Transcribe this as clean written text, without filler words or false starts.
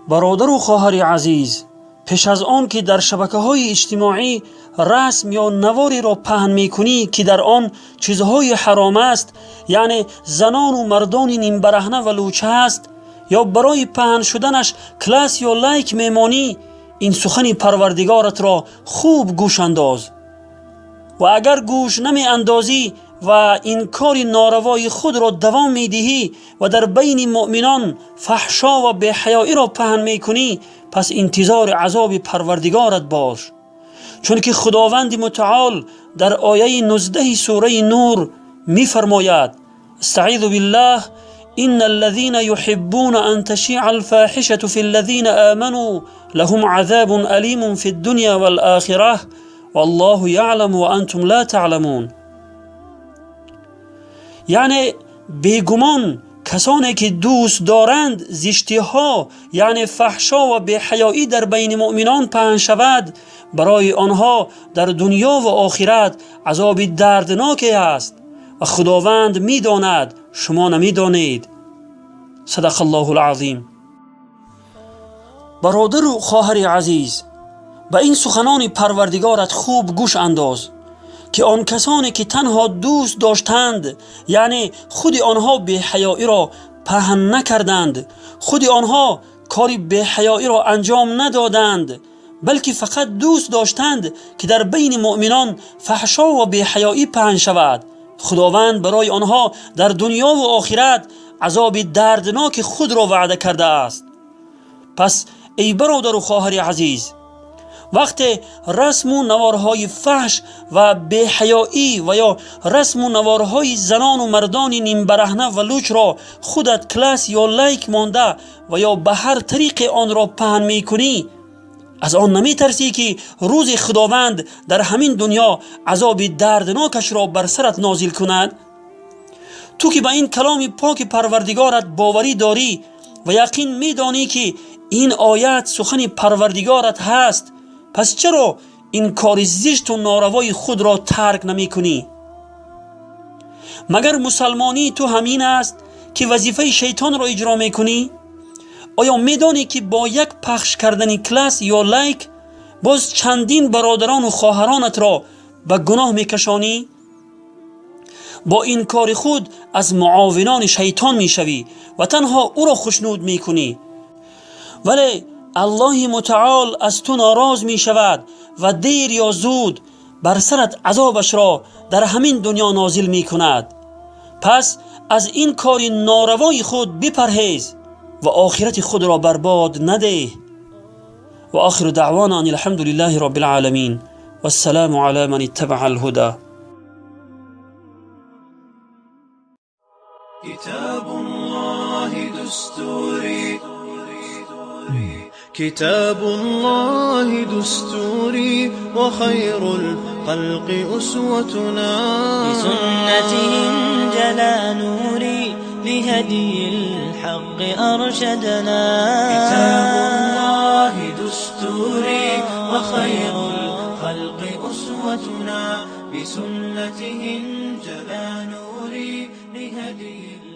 برادر و خواهر عزیز، پیش از آن که در شبکه‌های اجتماعی رسم یا نواری را پهن می‌کنی که در آن چیزهای حرام است، یعنی زنان و مردان نیم برهنه و لوچه است، یا برای پهن شدنش کلاس یا لایک میمانی، این سخن پروردگارت را خوب گوش انداز. و اگر گوش نمی اندازی و این کار ناروای خود را دوام می دهی و در بین مؤمنان فحشا و بی‌حیایی را پهن می کنی، پس انتظار عذاب پروردگارت باش. چون که خداوند متعال در آیه 19 سوره نور می فرماید: استعیذ بالله ان الذين يحبون ان تشيع الفاحشه في الذين آمنوا لهم عذاب أليم في الدنيا والآخرة والله يعلم وانتم لا تعلمون. یعنی بیگمان کسانی که دوست دارند زشتی ها یعنی فحشا و بی‌حیایی در بین مؤمنان پهن شود، برای آنها در دنیا و آخرت عذاب دردناکی است و خداوند می‌داند، شما نمی‌دانید. صدق الله العظیم. برادر و خواهر عزیز، به این سخنان پروردگارت خوب گوش انداز که آن کسانی که تنها دوست داشتند، یعنی خود آنها بی‌حیایی را پهن نکردند، خود آنها کاری بی‌حیایی را انجام ندادند، بلکه فقط دوست داشتند که در بین مؤمنان فحشا و بی‌حیایی پهن شود، خداوند برای آنها در دنیا و آخرت عذاب دردناک خود را وعده کرده است. پس ای برادر و خواهر عزیز، وقتی رسم و نوارهای فحش و بی‌حیایی و یا رسم و نوارهای زنان و مردان نیم برهنه و لوچ را خودت کلاس یا لایک مانده و یا به هر طریق آن را پهن می کنی، از آن نمی ترسی که روز خداوند در همین دنیا عذاب دردناکش را بر سرت نازل کند؟ تو که به این کلام پاک پروردگارت باوری داری و یقین می دانی که این آیت سخن پروردگارت هست، پس چرا این کار زشت و ناروای خود را ترک نمی کنی؟ مگر مسلمانی تو همین است که وظیفه شیطان را اجرا می کنی؟ آیا می دانی که با یک پخش کردن کلاس یا لایک باز چندین برادران و خواهرانت را به گناه می کشانی؟ با این کار خود از معاونان شیطان می شوی و تنها او را خشنود می کنی. ولی الله متعال از تو ناراض می شود و دیر یا زود بر سرت عذابش را در همین دنیا نازل می کند. پس از این کار ناروای خود بپرهیز و آخرت خود را برباد نده. و آخر دعوانا ان الحمد لله رب العالمین و السلام علی من اتبع الهدى. كتاب الله دستوري كتاب الله دستوري وخير الخلق أسوتنا بسنته جلا نوري لهدي الحق أرشدنا كتاب الله دستوري وخير الخلق أسوتنا بسنته جلا نوري لهدي